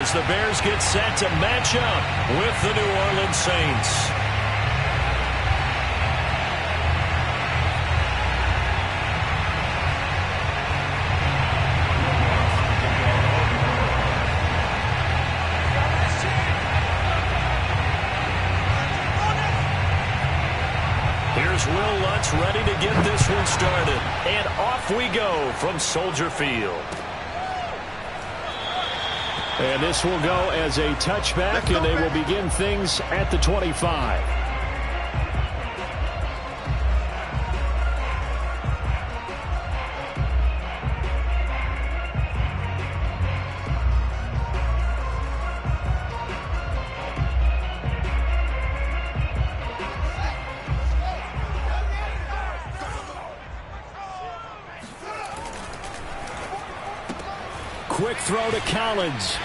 as the Bears get set to match up with the New Orleans Saints. Here's Will Lutz ready to get this one started. And off we go from Soldier Field. And this will go as a touchback, and they will begin things at the 25. Quick throw to Collins.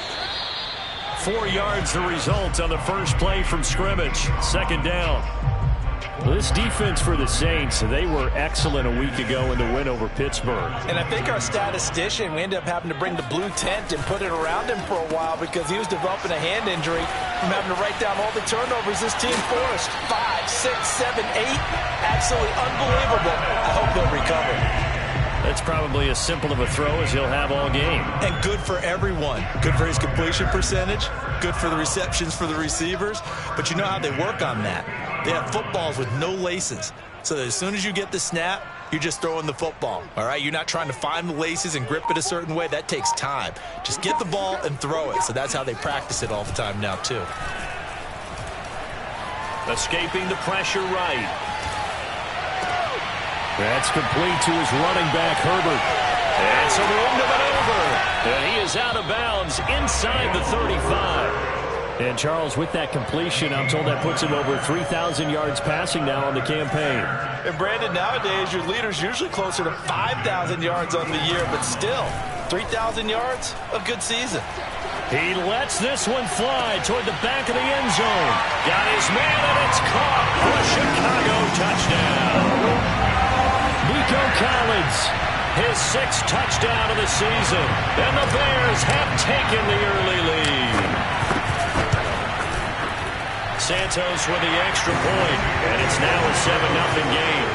4 yards the result on the first play from scrimmage. Second down. This defense for the Saints, they were excellent a week ago in the win over Pittsburgh. And I think our statistician, we ended up having to bring the blue tent and put it around him for a while because he was developing a hand injury from having to write down all the turnovers this team forced. 5, 6, 7, 8. Absolutely unbelievable. I hope they'll recover. That's probably as simple of a throw as he'll have all game. And good for everyone. Good for his completion percentage. Good for the receptions for the receivers. But you know how they work on that. They have footballs with no laces. So that as soon as you get the snap, you're just throwing the football. All right? You're not trying to find the laces and grip it a certain way. That takes time. Just get the ball and throw it. So that's how they practice it all the time now, too. Escaping the pressure right. That's complete to his running back, Herbert. And some room to maneuver. And he is out of bounds inside the 35. And Charles, with that completion, I'm told that puts him over 3,000 yards passing now on the campaign. And Brandon, nowadays your leader's usually closer to 5,000 yards on the year, but still, 3,000 yards, a good season. He lets this one fly toward the back of the end zone. Got his man, and it's caught for a Chicago touchdown. Nico Collins, his 6th touchdown of the season, and the Bears have taken the early lead. Santos with the extra point, and it's now a 7-0 game.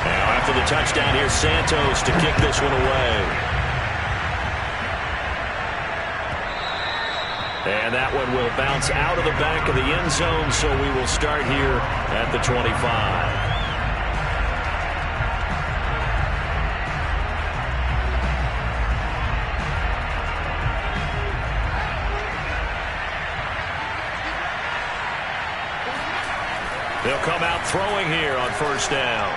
Now after the touchdown, here's Santos to kick this one away. And that one will bounce out of the back of the end zone, so we will start here at the 25. They'll come out throwing here on first down.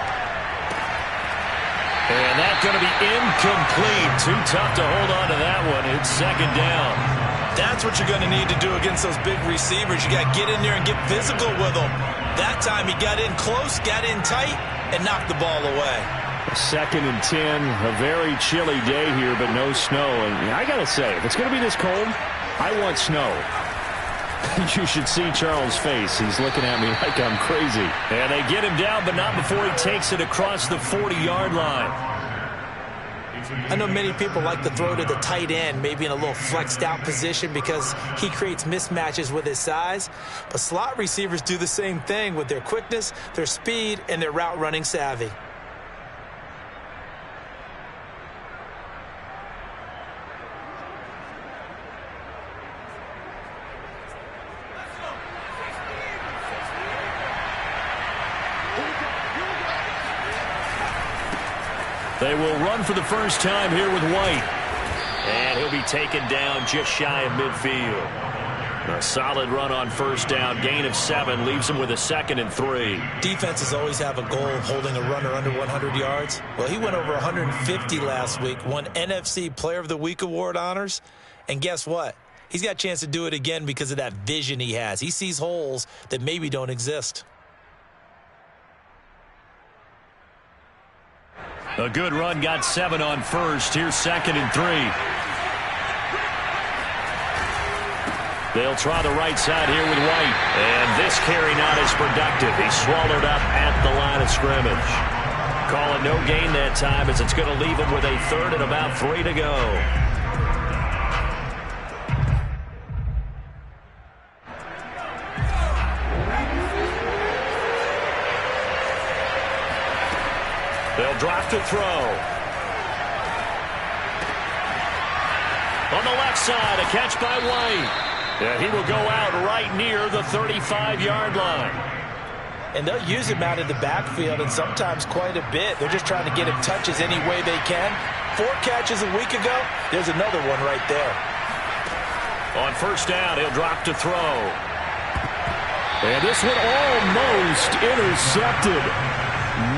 And that's going to be incomplete. Too tough to hold on to that one. It's second down. That's what you're going to need to do against those big receivers. You got to get in there and get physical with them. That time he got in close, got in tight, and knocked the ball away. 2nd and 10, a very chilly day here, but no snow. And I got to say, if it's going to be this cold, I want snow. You should see Charles' face. He's looking at me like I'm crazy. And they get him down, but not before he takes it across the 40-yard line. I know many people like to throw to the tight end, maybe in a little flexed out position because he creates mismatches with his size. But slot receivers do the same thing with their quickness, their speed, and their route running savvy. They will run for the first time here with White. And he'll be taken down just shy of midfield. A solid run on first down. Gain of 7 leaves him with a 2nd and 3. Defenses always have a goal of holding a runner under 100 yards. Well, he went over 150 last week, won NFC Player of the Week award honors. And guess what? He's got a chance to do it again because of that vision he has. He sees holes that maybe don't exist. A good run, got 7 on first. Here's 2nd and 3. They'll try the right side here with White. And this carry not as productive. He's swallowed up at the line of scrimmage. Call it no gain that time as it's going to leave them with a third and about 3 to go. They'll drop to throw. On the left side, a catch by White. Yeah, he will go out right near the 35-yard line. And they'll use him out of the backfield, and sometimes quite a bit. They're just trying to get him touches any way they can. 4 catches a week ago. There's another one right there. On first down, he'll drop to throw. And this one almost intercepted.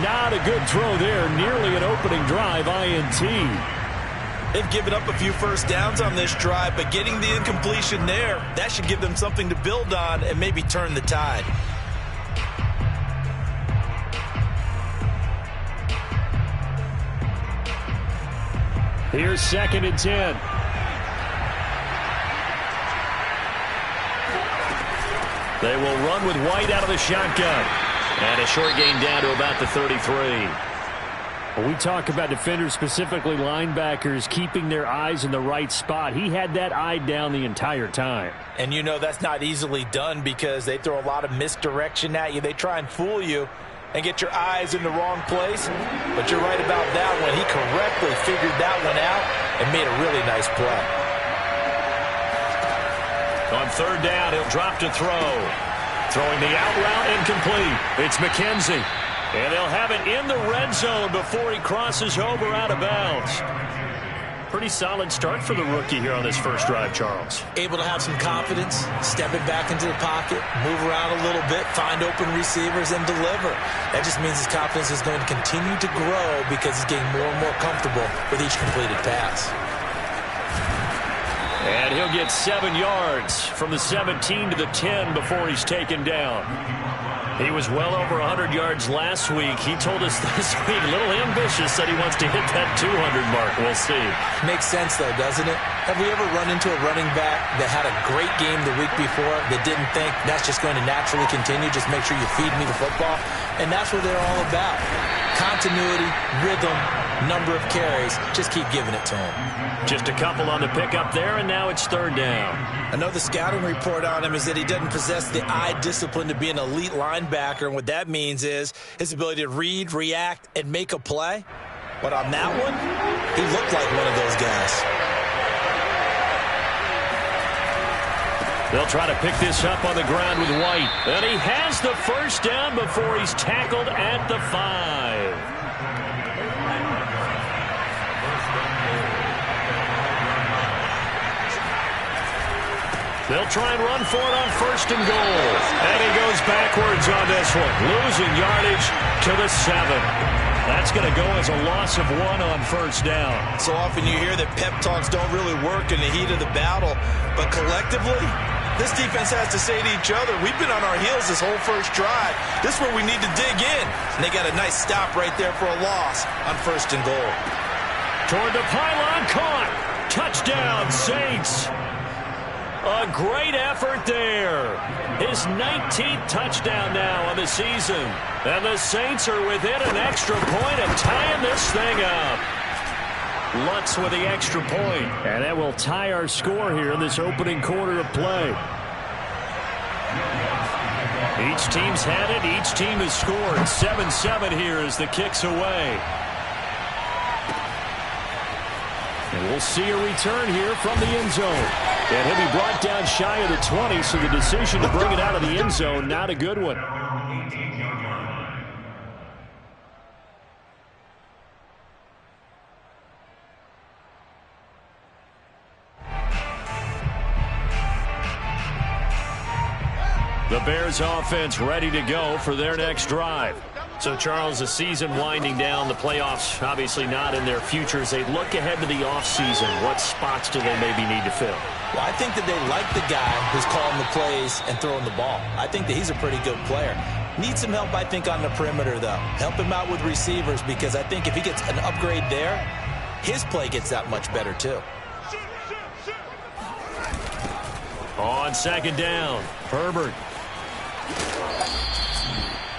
Not a good throw there. Nearly an opening drive INT. They've given up a few first downs on this drive, but getting the incompletion there, that should give them something to build on and maybe turn the tide. Here's 2nd and 10. They will run with White out of the shotgun. And a short gain down to about the 33. Well, we talk about defenders, specifically linebackers, keeping their eyes in the right spot. He had that eye down the entire time. And you know that's not easily done because they throw a lot of misdirection at you. They try and fool you and get your eyes in the wrong place. But you're right about that one. He correctly figured that one out and made a really nice play. On third down, he'll drop to throw. Throwing the out route incomplete. It's McKenzie. And they'll have it in the red zone before he crosses over out of bounds. Pretty solid start for the rookie here on this first drive, Charles. Able to have some confidence, step it back into the pocket, move around a little bit, find open receivers, and deliver. That just means his confidence is going to continue to grow because he's getting more and more comfortable with each completed pass. And he'll get 7 yards from the 17 to the 10 before he's taken down. He was well over 100 yards last week. He told us this week, a little ambitious, that he wants to hit that 200 mark. We'll see. Makes sense, though, doesn't it? Have we ever run into a running back that had a great game the week before that didn't think that's just going to naturally continue? Just make sure you feed me the football. And that's what they're all about. Continuity, rhythm, number of carries. Just keep giving it to him. Just a couple on the pickup there, and now it's third down. I know the scouting report on him is that he doesn't possess the eye discipline to be an elite linebacker, and what that means is his ability to read, react, and make a play. But on that one, he looked like one of those guys. They'll try to pick this up on the ground with White. And he has the first down before he's tackled at the 5. They'll try and run for it on first and goal. And he goes backwards on this one, losing yardage to the 7. That's going to go as a loss of 1 on first down. So often you hear that pep talks don't really work in the heat of the battle, but collectively, this defense has to say to each other, we've been on our heels this whole first drive. This is where we need to dig in. And they got a nice stop right there for a loss on first and goal. Toward the pylon, caught. Touchdown, Saints. A great effort there. His 19th touchdown now on the season. And the Saints are within an extra point of tying this thing up. Lutz with the extra point. And that will tie our score here in this opening quarter of play. Each team's had it. Each team has scored. 7-7 here as the kick's away. And we'll see a return here from the end zone. And he'll be brought down shy of the 20, so the decision to bring it out of the end zone, not a good one. The Bears offense ready to go for their next drive. So, Charles, the season winding down, the playoffs obviously not in their futures. They look ahead to the offseason. What spots do they maybe need to fill? Well, I think that they like the guy who's calling the plays and throwing the ball. I think that he's a pretty good player. Needs some help, I think, on the perimeter, though. Help him out with receivers because I think if he gets an upgrade there, his play gets that much better, too. On second down, Herbert.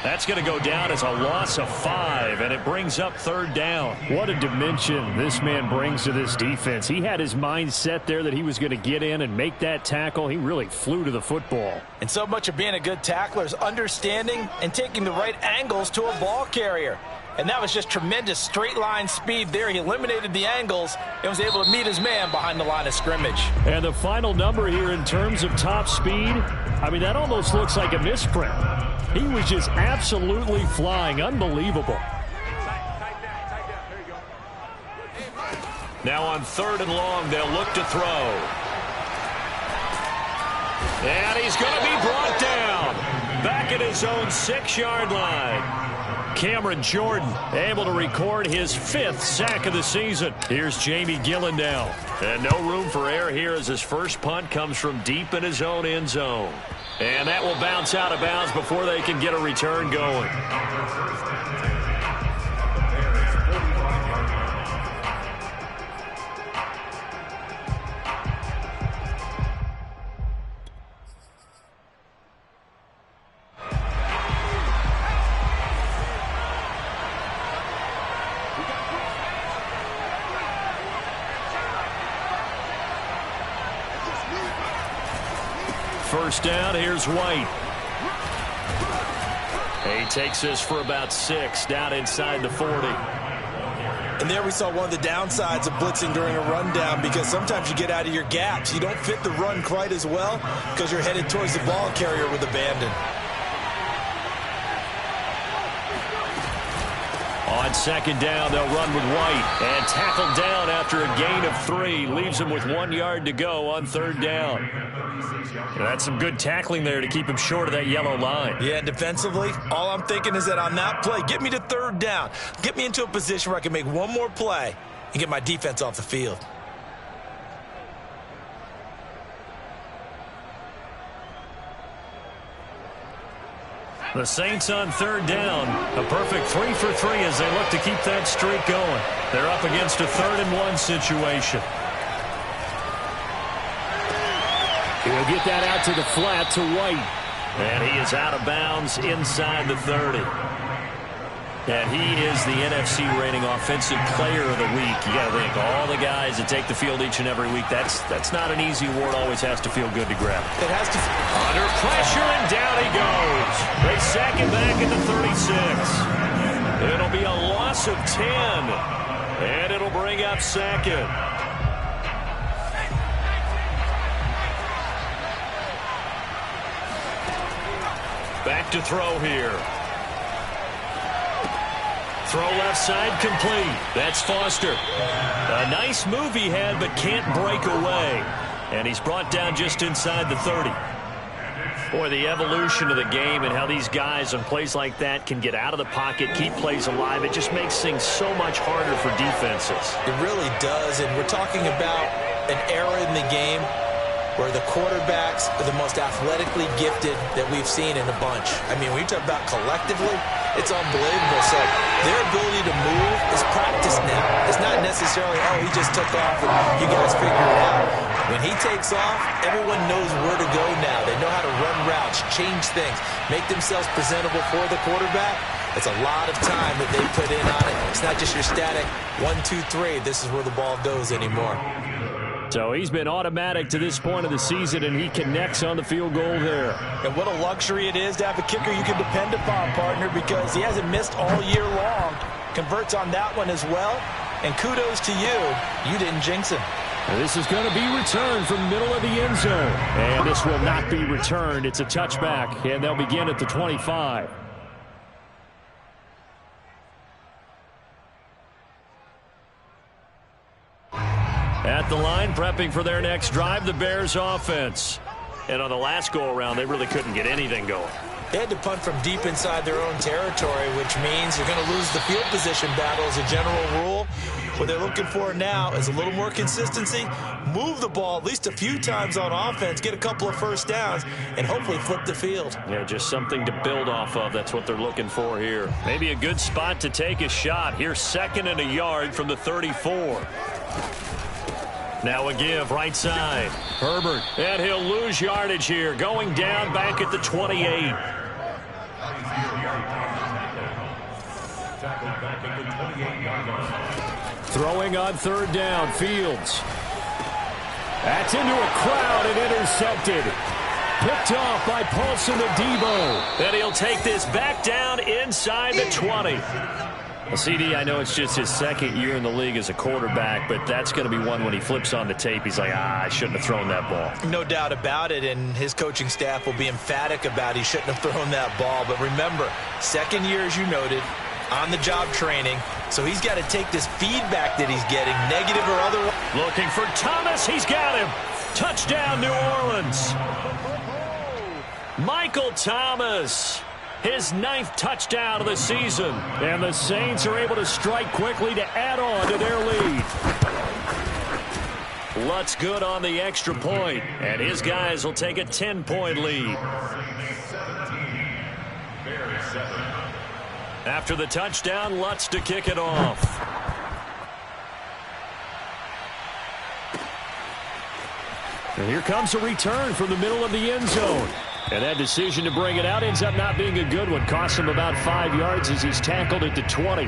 That's going to go down as a loss of 5, and it brings up 3rd down. What a dimension this man brings to this defense. He had his mind set there that he was going to get in and make that tackle. He really flew to the football. And so much of being a good tackler is understanding and taking the right angles to a ball carrier. And that was just tremendous straight-line speed there. He eliminated the angles and was able to meet his man behind the line of scrimmage. And the final number here in terms of top speed, I mean, that almost looks like a misprint. He was just absolutely flying. Unbelievable. Now on 3rd and long, they'll look to throw. And he's going to be brought down. Back at his own 6-yard line. Cameron Jordan able to record his 5th sack of the season. Here's Jamie Gillen now. And no room for error here as his first punt comes from deep in his own end zone. And that will bounce out of bounds before they can get a return going. First down, here's White. He takes this for about 6 down inside the 40. And there we saw one of the downsides of blitzing during a rundown, because sometimes you get out of your gaps. You don't fit the run quite as well because you're headed towards the ball carrier with abandon. On 2nd down, they'll run with White. And tackled down after a gain of 3. Leaves him with 1 yard to go on 3rd down. That's some good tackling there to keep him short of that yellow line. Yeah, defensively, all I'm thinking is that on that play, get me to 3rd down. Get me into a position where I can make one more play and get my defense off the field. The Saints on 3rd down. A perfect 3 for 3 as they look to keep that streak going. They're up against a 3rd and 1 situation. He'll get that out to the flat to White. And he is out of bounds inside the 30. And he is the NFC rating offensive player of the week. You got to think, all the guys that take the field each and every week, that's not an easy award. Always has to feel good to grab. It has to. Under pressure, and down he goes. They sack him back at the 36. It'll be a loss of 10. And it'll bring up 2nd. Back to throw here. Throw left side complete. That's Foster. A nice move he had, but can't break away. And he's brought down just inside the 30. Boy, the evolution of the game and how these guys on plays like that can get out of the pocket, keep plays alive, it just makes things so much harder for defenses. It really does, and we're talking about an era in the game where the quarterbacks are the most athletically gifted that we've seen in a bunch. I mean, when you talk about collectively, it's unbelievable. So their ability to move is practiced now. It's not necessarily, oh, he just took off and you guys figure it out. When he takes off, everyone knows where to go now. They know how to run routes, change things, make themselves presentable for the quarterback. It's a lot of time that they put in on it. It's not just your static 1, 2, 3. This is where the ball goes anymore. So he's been automatic to this point of the season, and he connects on the field goal there. And what a luxury it is to have a kicker you can depend upon, partner, because he hasn't missed all year long. Converts on that one as well. And kudos to you. You didn't jinx him. And this is going to be returned from the middle of the end zone. And this will not be returned. It's a touchback, and they'll begin at the 25. At the line, prepping for their next drive, the Bears offense. And on the last go-around, they really couldn't get anything going. They had to punt from deep inside their own territory, which means you're going to lose the field position battle as a general rule. What they're looking for now is a little more consistency, move the ball at least a few times on offense, get a couple of first downs, and hopefully flip the field. Yeah, just something to build off of. That's what they're looking for here. Maybe a good spot to take a shot. Here's 2nd and a yard from the 34. Now a give, right side. Herbert, and he'll lose yardage here. Going down back at the 28. Throwing on third down, Fields. That's into a crowd and intercepted. Picked off by Paulson Adebo. And he'll take this back down inside the 20. Well, CD, I know it's just his second year in the league as a quarterback, but that's going to be one when he flips on the tape. He's like, I shouldn't have thrown that ball. No doubt about it, and his coaching staff will be emphatic about he shouldn't have thrown that ball. But remember, second year, as you noted, on-the-job training, so he's got to take this feedback that he's getting, negative or otherwise. Looking for Thomas. He's got him. Touchdown, New Orleans. Michael Thomas, his 9th touchdown of the season. And the Saints are able to strike quickly to add on to their lead. Lutz good on the extra point, and his guys will take a 10-point lead. After the touchdown, Lutz to kick it off. And here comes a return from the middle of the end zone. And that decision to bring it out ends up not being a good one. Costs him about 5 yards as he's tackled at the 20.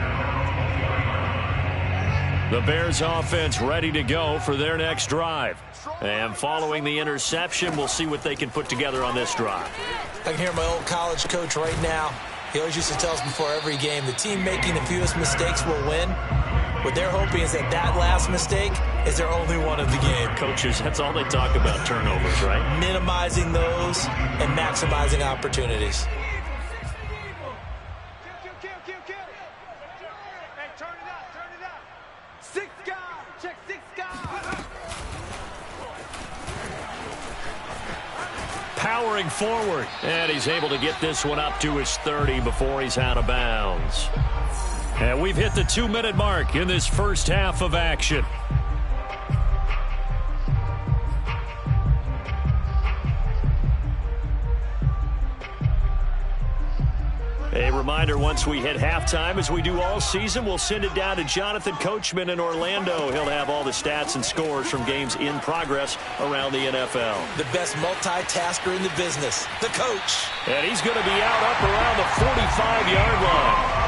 The Bears offense ready to go for their next drive. And following the interception, we'll see what they can put together on this drive. I can hear my old college coach right now. He always used to tell us before every game, the team making the fewest mistakes will win. What they're hoping is that last mistake is their only one of the game. Coaches, that's all they talk about, turnovers, right? Minimizing those and maximizing opportunities. Powering forward, and he's able to get this one up to his 30 before he's out of bounds. And we've hit the 2-minute mark in this first half of action. A reminder, once we hit halftime, as we do all season, we'll send it down to Jonathan Coachman in Orlando. He'll have all the stats and scores from games in progress around the NFL. The best multitasker in the business, the coach. And he's going to be out up around the 45-yard line.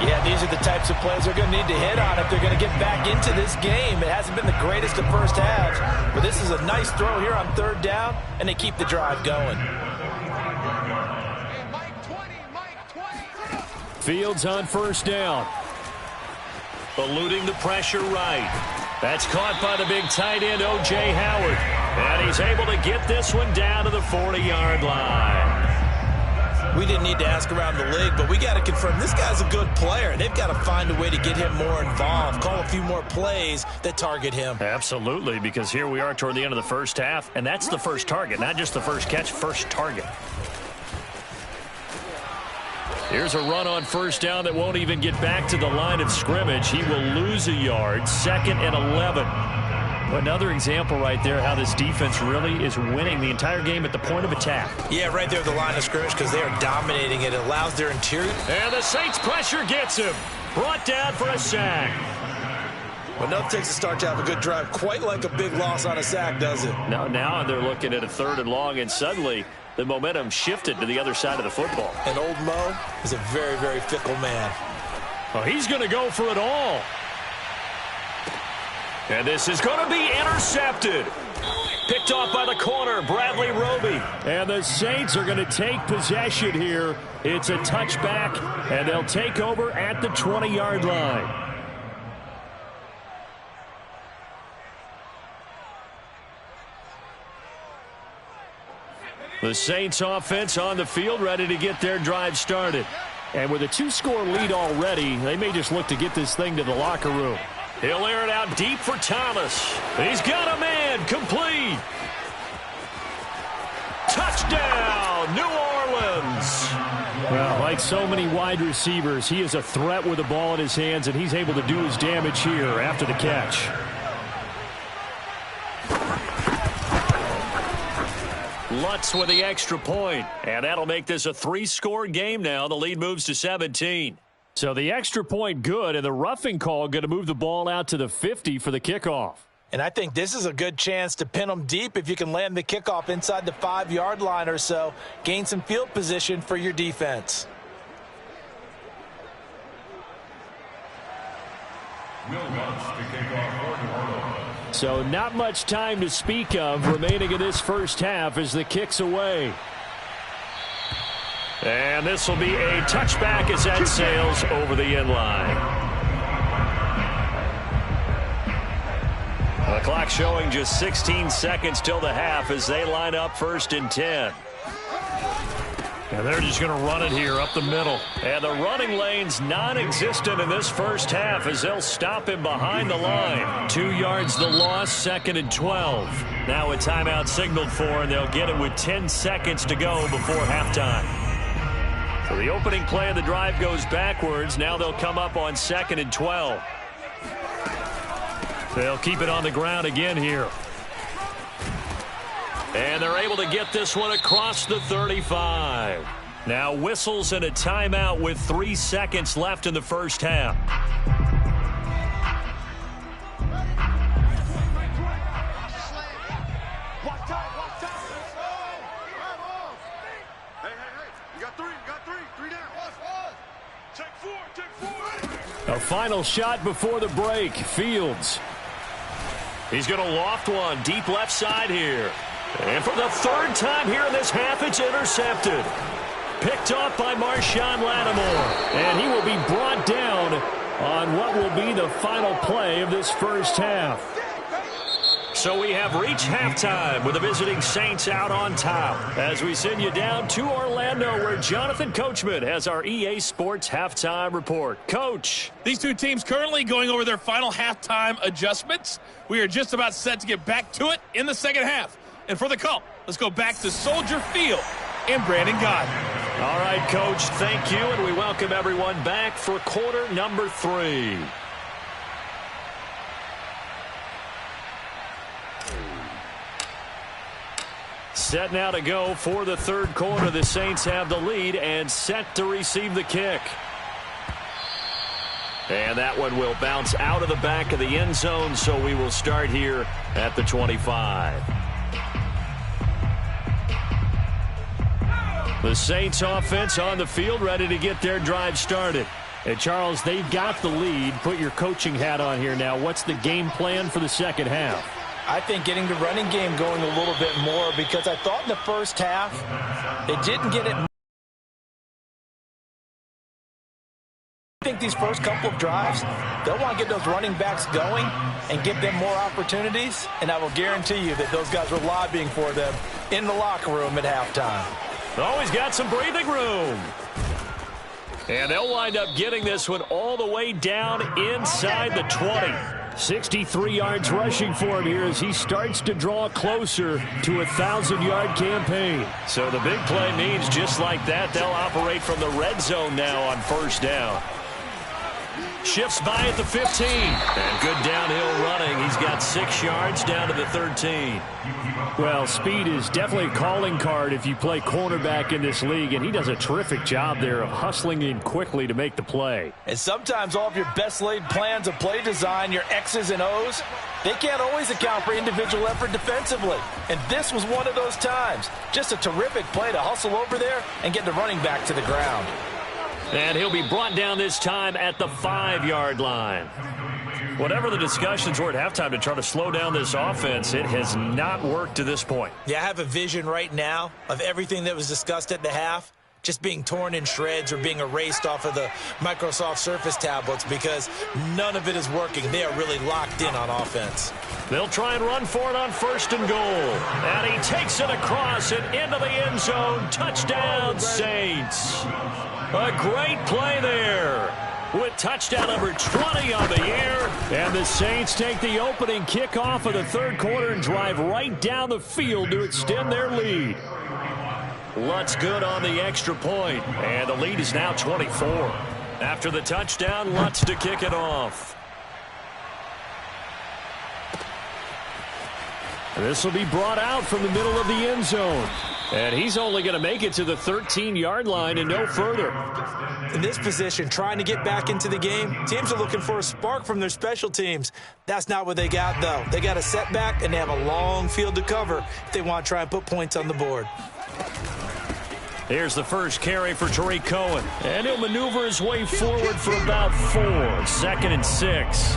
Yeah, these are the types of plays they're going to need to hit on if they're going to get back into this game. It hasn't been the greatest of first halves, but this is a nice throw here on third down, and they keep the drive going. Fields on first down. Eluding the pressure right. That's caught by the big tight end, O.J. Howard. And he's able to get this one down to the 40-yard line. We didn't need to ask around the league, but we got to confirm this guy's a good player. They've got to find a way to get him more involved, call a few more plays that target him. Absolutely, because here we are toward the end of the first half, and that's the first target, not just the first catch, first target. Here's a run on first down that won't even get back to the line of scrimmage. He will lose a yard, 2nd and 11. Another example right there how this defense really is winning the entire game at the point of attack. Yeah, right there at the line of scrimmage because they are dominating it. It allows their interior. And the Saints pressure gets him. Brought down for a sack. But nothing takes a start to have a good drive. Quite like a big loss on a sack, does it? Now they're looking at a 3rd and long, and suddenly the momentum shifted to the other side of the football. And old Mo is a very, very fickle man. Oh, he's going to go for it all. And this is going to be intercepted. Picked off by the corner, Bradley Roby. And the Saints are going to take possession here. It's a touchback, and they'll take over at the 20-yard line. The Saints offense on the field, ready to get their drive started. And with a 2-score lead already, they may just look to get this thing to the locker room. He'll air it out deep for Thomas. He's got a man, complete. Touchdown, New Orleans. Well, like so many wide receivers, he is a threat with the ball in his hands, and he's able to do his damage here after the catch. Lutz with the extra point, and that'll make this a 3-score game now. The lead moves to 17. So the extra point good, and the roughing call going to move the ball out to the 50 for the kickoff. And I think this is a good chance to pin them deep if you can land the kickoff inside the 5-yard line or so. Gain some field position for your defense. So not much time to speak of remaining in this first half as the kick's away. And this will be a touchback as that sails over the end line. The clock showing just 16 seconds till the half as they line up 1st and 10. And they're just going to run it here up the middle. And the running lane's non-existent in this first half as they'll stop him behind the line. 2 yards the loss, 2nd and 12. Now a timeout signaled for, and they'll get it with 10 seconds to go before halftime. So the opening play of the drive goes backwards. Now they'll come up on 2nd and 12. They'll keep it on the ground again here. And they're able to get this one across the 35. Now whistles and a timeout with 3 seconds left in the first half. A final shot before the break. Fields. He's going to loft one deep left side here. And for the 3rd time here in this half, it's intercepted. Picked off by Marshawn Lattimore. And he will be brought down on what will be the final play of this first half. So we have reached halftime with the visiting Saints out on top as we send you down to Orlando where Jonathan Coachman has our EA Sports halftime report. Coach. These two teams currently going over their final halftime adjustments. We are just about set to get back to it in the second half. And for the call, let's go back to Soldier Field and Brandon Gaudin. All right, Coach, thank you, and we welcome everyone back for quarter number 3. Set now to go for the 3rd quarter. The Saints have the lead and set to receive the kick. And that one will bounce out of the back of the end zone, so we will start here at the 25. The Saints offense on the field ready to get their drive started. And Charles, they've got the lead. Put your coaching hat on here now. What's the game plan for the second half? I think getting the running game going a little bit more because I thought in the first half they didn't get it. I think these first couple of drives, they'll want to get those running backs going and give them more opportunities, and I will guarantee you that those guys were lobbying for them in the locker room at halftime. Always got some breathing room. And they'll wind up getting this one all the way down inside the 20. 63 yards rushing for him here as he starts to draw closer to a 1,000-yard campaign. So the big play means just like that, they'll operate from the red zone now on 1st down. Shifts by at the 15. And good downhill running. He's got 6 yards down to the 13. Well, speed is definitely a calling card if you play cornerback in this league, and he does a terrific job there of hustling in quickly to make the play. And sometimes all of your best laid plans of play design, your X's and O's, they can't always account for individual effort defensively. And this was one of those times. Just a terrific play to hustle over there and get the running back to the ground. And he'll be brought down this time at the 5-yard line. Whatever the discussions were at halftime to try to slow down this offense, it has not worked to this point. Yeah, I have a vision right now of everything that was discussed at the half just being torn in shreds or being erased off of the Microsoft Surface tablets because none of it is working. They are really locked in on offense. They'll try and run for it on 1st and goal. And he takes it across and into the end zone. Touchdown, Saints. A great play there with touchdown number 20 on the year. And the Saints take the opening kickoff of the 3rd quarter and drive right down the field to extend their lead. Lutz good on the extra point, and the lead is now 24. After the touchdown, Lutz to kick it off. This will be brought out from the middle of the end zone. And he's only going to make it to the 13-yard line and no further. In this position, trying to get back into the game, teams are looking for a spark from their special teams. That's not what they got, though. They got a setback, and they have a long field to cover if they want to try and put points on the board. Here's the first carry for Tariq Cohen. And he'll maneuver his way forward for about 4. 2nd and 6.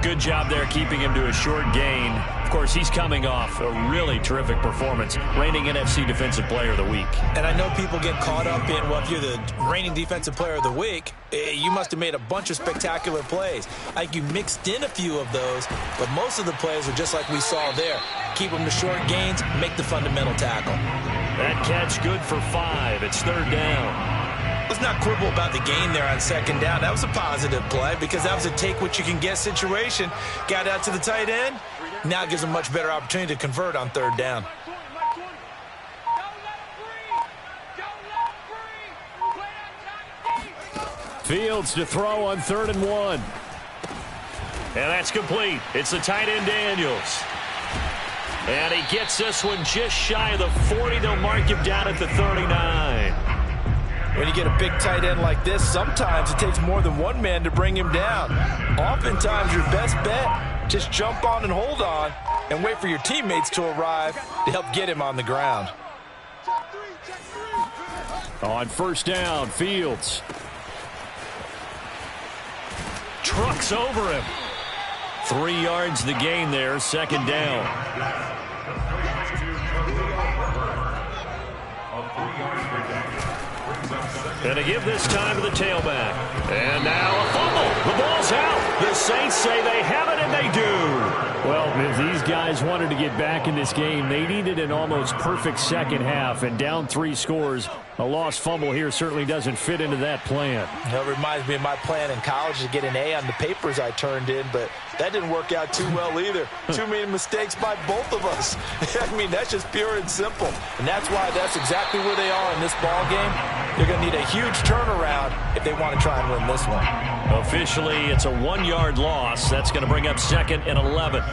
Good job there keeping him to a short gain. Of course, he's coming off a really terrific performance, reigning NFC Defensive Player of the Week. And I know people get caught up in, well, if you're the reigning Defensive Player of the Week, you must have made a bunch of spectacular plays. I think you mixed in a few of those, but most of the plays are just like we saw there. Keep them to short gains, make the fundamental tackle. That catch good for 5. It's 3rd down. Let's not quibble about the gain there on 2nd down. That was a positive play because that was a take-what-you-can-get situation. Got out to the tight end. Now it gives them a much better opportunity to convert on 3rd down. Fields to throw on 3rd and 1. And that's complete. It's the tight end Daniels. And he gets this one just shy of the 40. They'll mark him down at the 39. When you get a big tight end like this, sometimes it takes more than one man to bring him down. Oftentimes, your best bet, just jump on and hold on and wait for your teammates to arrive to help get him on the ground. On 1st down, Fields. Trucks over him. 3 yards the gain there, 2nd down. And to give this time to the tailback. And now a fumble. The ball's out. The Saints say they have it, and they do. Well, if these guys wanted to get back in this game, they needed an almost perfect 2nd half. And down 3 scores, a lost fumble here certainly doesn't fit into that plan. It reminds me of my plan in college to get an A on the papers I turned in, but that didn't work out too well either. Too many mistakes by both of us. I mean, that's just pure and simple. And that's why that's exactly where they are in this ball game. They're going to need a huge turnaround if they want to try and win this one. Officially, it's a 1-yard loss. That's going to bring up 2nd and 11.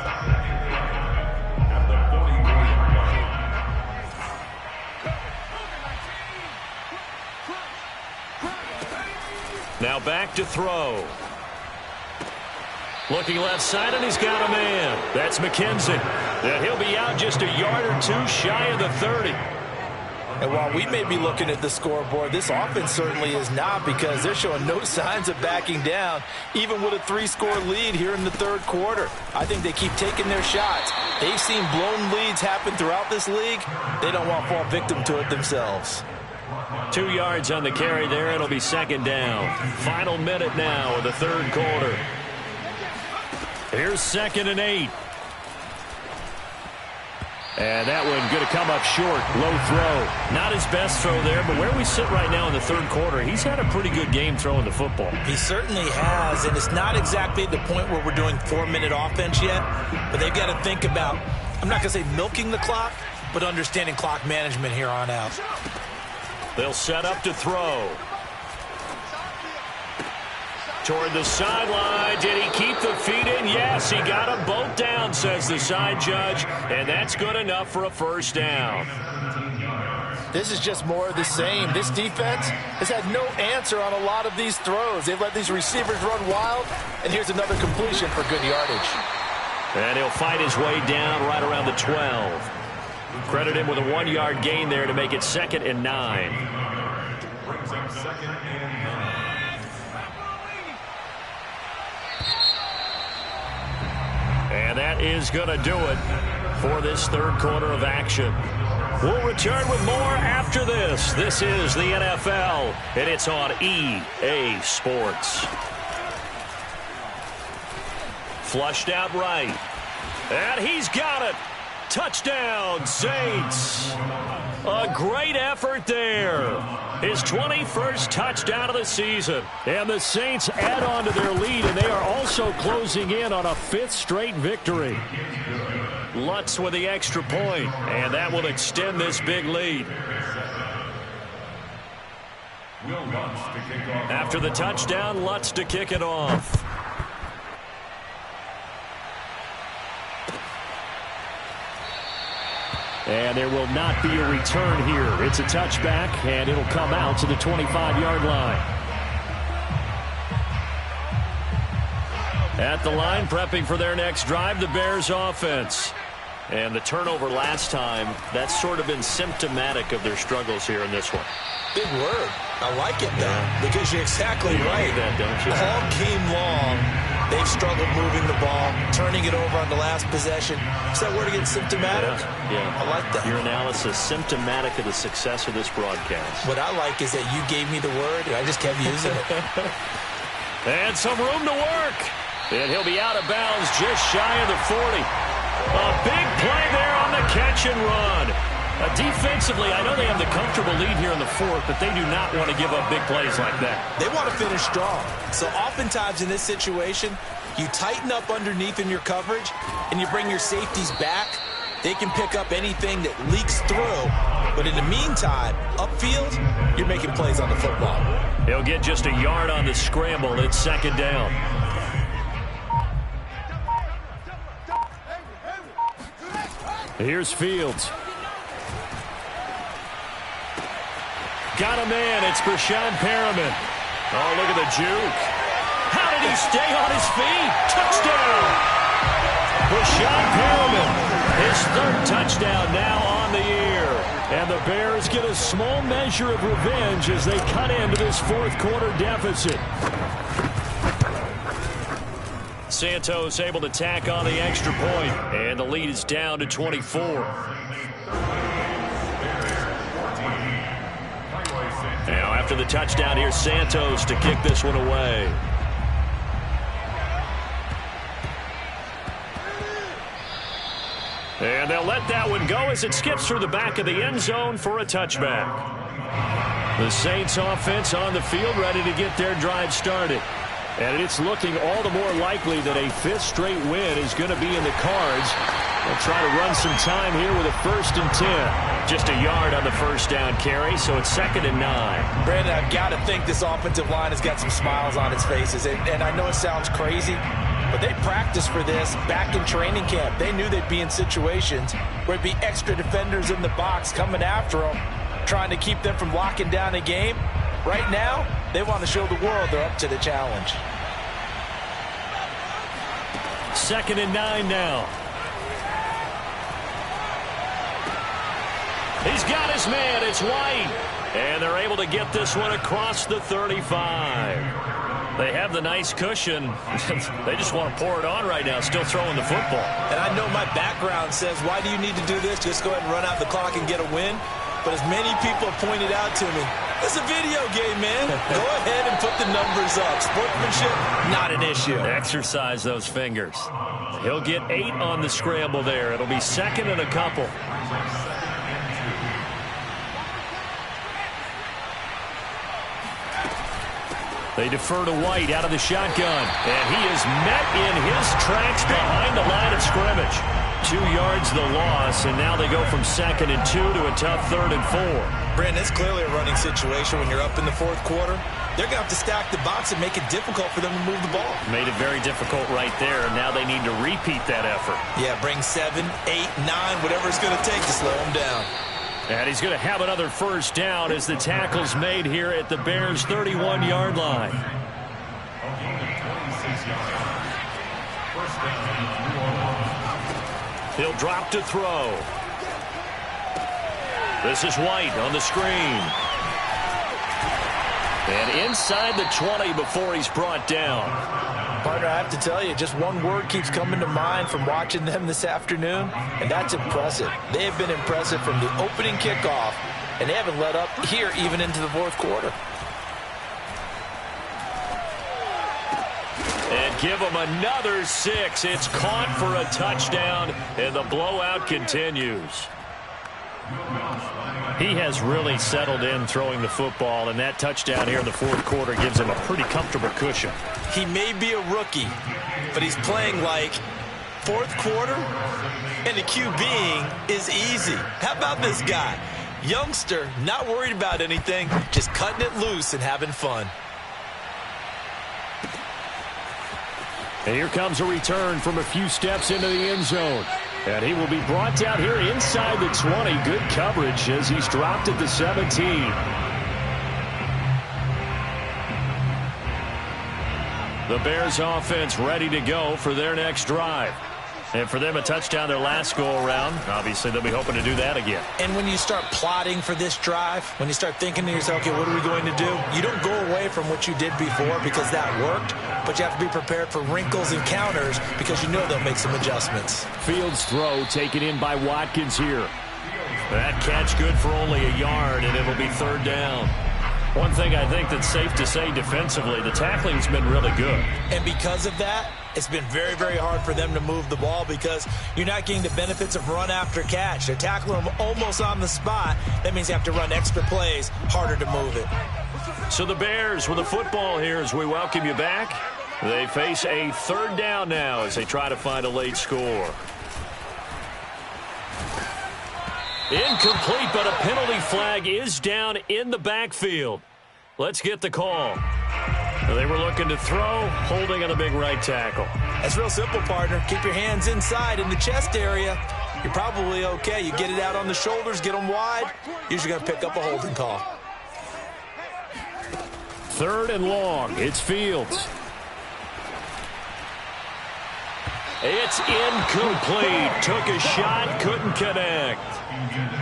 Now back to throw. Looking left side, and he's got a man. That's McKenzie. And he'll be out just a yard or 2 shy of the 30. And while we may be looking at the scoreboard, this offense certainly is not, because they're showing no signs of backing down, even with a 3-score lead here in the 3rd quarter. I think they keep taking their shots. They've seen blown leads happen throughout this league. They don't want to fall victim to it themselves. 2 yards on the carry there. It'll be 2nd down. Final minute now of the 3rd quarter. Here's 2nd and 8. And that one going to come up short. Low throw. Not his best throw there, but where we sit right now in the 3rd quarter, he's had a pretty good game throwing the football. He certainly has, and it's not exactly the point where we're doing 4-minute offense yet, but they've got to think about, I'm not going to say milking the clock, but understanding clock management here on out. They'll set up to throw. Toward the sideline. Did he keep the feet in? Yes, he got them both down, says the side judge, and that's good enough for a 1st down. This is just more of the same. This defense has had no answer on a lot of these throws. They've let these receivers run wild, and here's another completion for good yardage. And he'll fight his way down right around the 12. Credit him with a 1-yard gain there to make it 2nd and 9. Brings up 2nd and 9. And that is going to do it for this 3rd quarter of action. We'll return with more after this. This is the NFL, and it's on EA Sports. Flushed out right. And he's got it. Touchdown, Saints. A great effort there. His 21st touchdown of the season. And the Saints add on to their lead, and they are also closing in on a 5th straight victory. Lutz with the extra point, and that will extend this big lead. After the touchdown, Lutz to kick it off. And there will not be a return here. It's a touchback, and it'll come out to the 25-yard line. At the line, prepping for their next drive, the Bears offense. And the turnover last time, that's sort of been symptomatic of their struggles here in this one. Big word. I like it, though, because you're exactly right. That, don't you? All game long, They've struggled moving the ball, turning it over on the last possession. Is that word again, symptomatic? Yeah. I like that. Your analysis, symptomatic of the success of this broadcast. What I like is that you gave me the word, and I just kept using it. And some room to work. And he'll be out of bounds just shy of the 40. A big play there on the catch and run. Defensively, I know they have the comfortable lead here in the fourth, but they do not want to give up big plays like that. They want to finish strong. So oftentimes in this situation, you tighten up underneath in your coverage, and you bring your safeties back. They can pick up anything that leaks through. But in the meantime, upfield, you're making plays on the football. He'll get just a yard on the scramble. It's second down. Here's Fields. Got a man. It's Brashad Perriman. Oh, look at the juke. How did he stay on his feet? Touchdown. Brashad Perriman. His third touchdown now on the year. And the Bears get a small measure of revenge as they cut into this fourth quarter deficit. Santos able to tack on the extra point, and the lead is down to 24. Now after the touchdown, here's Santos to kick this one away. And they'll let that one go as it skips through the back of the end zone for a touchback. The Saints offense on the field ready to get their drive started. And it's looking all the more likely that a fifth straight win is going to be in the cards. They'll try to run some time here with a 1st and 10. Just a yard on the first down carry, so it's 2nd and 9. Brandon, I've got to think this offensive line has got some smiles on its faces. And I know it sounds crazy, but they practiced for this back in training camp. They knew they'd be in situations where it'd be extra defenders in the box coming after them, trying to keep them from locking down a game. Right now, they want to show the world they're up to the challenge. 2nd and 9 now. He's got his man. It's White. And they're able to get this one across the 35. They have the nice cushion. They just want to pour it on right now, still throwing the football. And I know my background says, why do you need to do this? Just go ahead and run out the clock and get a win. But as many people have pointed out to me, it's a video game, man. Go ahead and put the numbers up. Sportsmanship, not an issue. Exercise those fingers. He'll get 8 on the scramble there. It'll be 2nd and a couple. They defer to White out of the shotgun. And he is met in his tracks behind the line of scrimmage. 2 yards the loss, and now they go from 2nd and 2 to a tough 3rd and 4. Brandon, it's clearly a running situation when you're up in the fourth quarter. They're going to have to stack the box and make it difficult for them to move the ball. Made it very difficult right there. Now they need to repeat that effort. Yeah, bring 7, 8, 9, whatever it's going to take to slow them down. And he's going to have another first down as the tackle's made here at the Bears' 31-yard line. He'll drop to throw. This is White on the screen. And inside the 20 before he's brought down. Partner, I have to tell you, just one word keeps coming to mind from watching them this afternoon, and that's impressive. They have been impressive from the opening kickoff, and they haven't let up here even into the fourth quarter. And give them another 6. It's caught for a touchdown, and the blowout continues. He has really settled in throwing the football, and that touchdown here in the fourth quarter gives him a pretty comfortable cushion. He may be a rookie, but he's playing like fourth quarter, and the QBing is easy. How about this guy? Youngster, not worried about anything, just cutting it loose and having fun. And here comes a return from a few steps into the end zone. And he will be brought down here inside the 20. Good coverage as he's dropped at the 17. The Bears offense ready to go for their next drive. And for them, a touchdown their last go-around. Obviously, they'll be hoping to do that again. And when you start plotting for this drive, when you start thinking to yourself, okay, what are we going to do? You don't go away from what you did before because that worked, but you have to be prepared for wrinkles and counters because you know they'll make some adjustments. Fields throw taken in by Watkins here. That catch good for only a yard, and it'll be third down. One thing I think that's safe to say defensively, the tackling's been really good. And because of that, it's been very, very hard for them to move the ball because you're not getting the benefits of run after catch. They're tackling them almost on the spot. That means you have to run extra plays, harder to move it. So the Bears with the football here as we welcome you back. They face a third down now as they try to find a late score. Incomplete, but a penalty flag is down in the backfield. Let's get the call. They were looking to throw, holding on the big right tackle. That's real simple, partner. Keep your hands inside in the chest area. You're probably okay. You get it out on the shoulders, get them wide. Usually going to pick up a holding call. Third and long. It's Fields. It's incomplete. Took a shot, couldn't connect.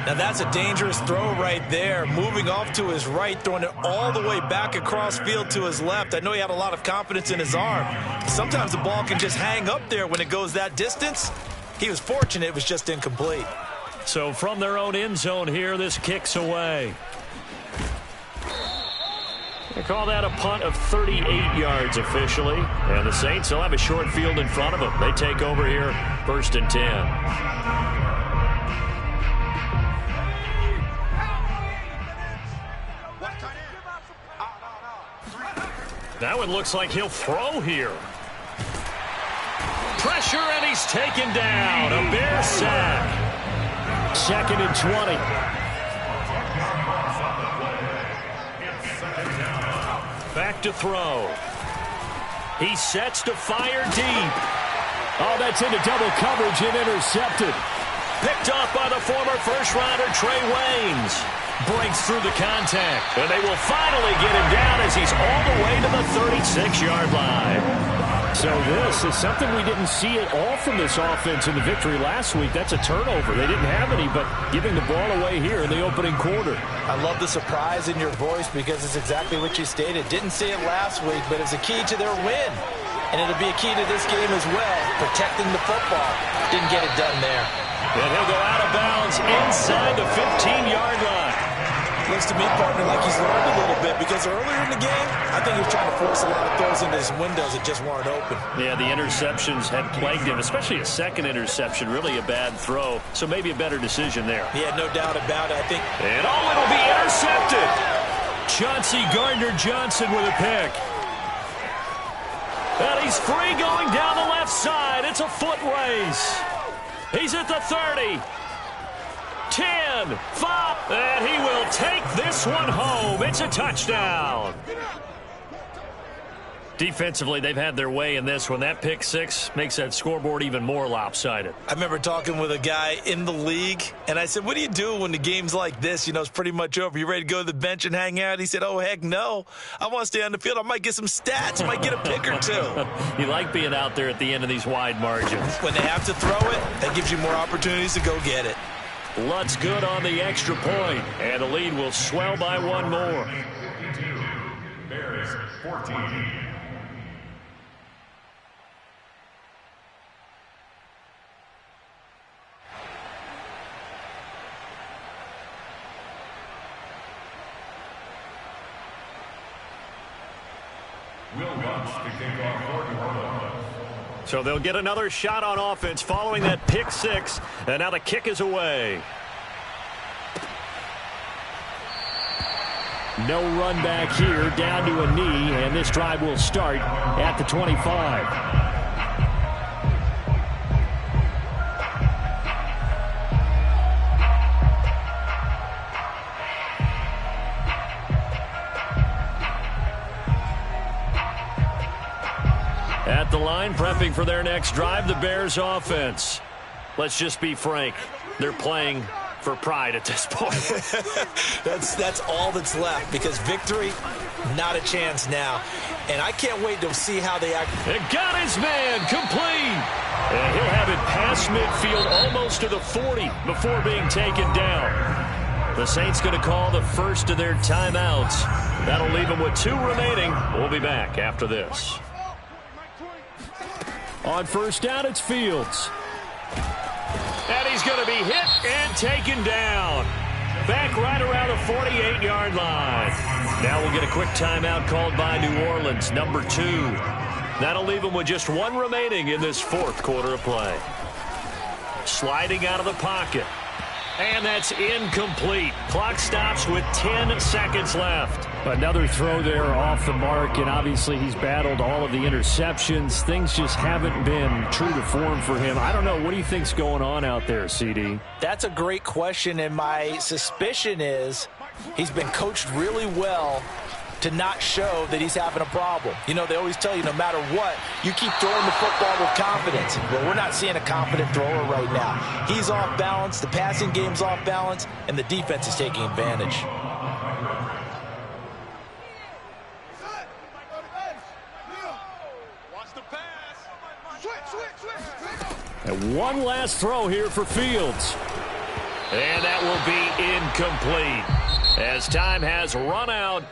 Now that's a dangerous throw right there. Moving off to his right, throwing it all the way back across field to his left. I know he had a lot of confidence in his arm. Sometimes the ball can just hang up there when it goes that distance. He was fortunate it was just incomplete. So from their own end zone here, this kicks away. They call that a punt of 38 yards officially. And the Saints will have a short field in front of them. They take over here, 1st and 10. That one looks like he'll throw here. Pressure, and he's taken down. A Bear sack. 2nd and 20. Back to throw. He sets to fire deep. Oh, that's into double coverage and intercepted. Picked off by the former first-rounder Trey Waynes. Breaks through the contact. And they will finally get him down as he's all the way to the 36-yard line. So this is something we didn't see at all from this offense in the victory last week. That's a turnover. They didn't have any, but giving the ball away here in the opening quarter. I love the surprise in your voice because it's exactly what you stated. Didn't see it last week, but it's a key to their win. And it'll be a key to this game as well, protecting the football. Didn't get it done there. And he'll go out of bounds inside the 15-yard line. Looks to me, partner, like he's learned a little bit because earlier in the game, I think he was trying to force a lot of throws into his windows that just weren't open. Yeah, the interceptions had plagued him, especially a second interception, really a bad throw. So maybe a better decision there. Yeah, no doubt about it, I think. And it'll be intercepted. Chauncey Gardner-Johnson with a pick. And he's free going down the left side. It's a foot race. He's at the 30. 10, 5, and he will take this one home. It's a touchdown. Defensively, they've had their way in this one. That pick six makes that scoreboard even more lopsided. I remember talking with a guy in the league, and I said, what do you do when the game's like this? You know, it's pretty much over. You ready to go to the bench and hang out? He said, oh, heck no. I want to stay on the field. I might get some stats. I might get a pick or two. You like being out there at the end of these wide margins. When they have to throw it, that gives you more opportunities to go get it. Lutz good on the extra point, and the lead will swell by one more. 52, Bears 14. Will Lutz to kick off for New Orleans. So they'll get another shot on offense following that pick six, and now the kick is away. No run back here, down to a knee, and this drive will start at the 25. At the line, prepping for their next drive, the Bears offense. Let's just be frank. They're playing for pride at this point. That's all that's left because victory, not a chance now. And I can't wait to see how they act. It got his man complete. And he'll have it past midfield almost to the 40 before being taken down. The Saints going to call the first of their timeouts. That'll leave them with 2 remaining. We'll be back after this. On first down, it's Fields. And he's going to be hit and taken down. Back right around the 48-yard line. Now we'll get a quick timeout called by New Orleans, number 2. That'll leave them with just 1 remaining in this 4th quarter of play. Sliding out of the pocket. And that's incomplete. Clock stops with 10 seconds left. Another throw there off the mark, and obviously he's battled all of the interceptions. Things just haven't been true to form for him. I don't know. What do you think's going on out there, CD? That's a great question, and my suspicion is he's been coached really well to not show that he's having a problem. You know, they always tell you no matter what, you keep throwing the football with confidence. Well, we're not seeing a confident thrower right now. He's off balance, the passing game's off balance, and the defense is taking advantage. And one last throw here for Fields. And that will be incomplete as time has run out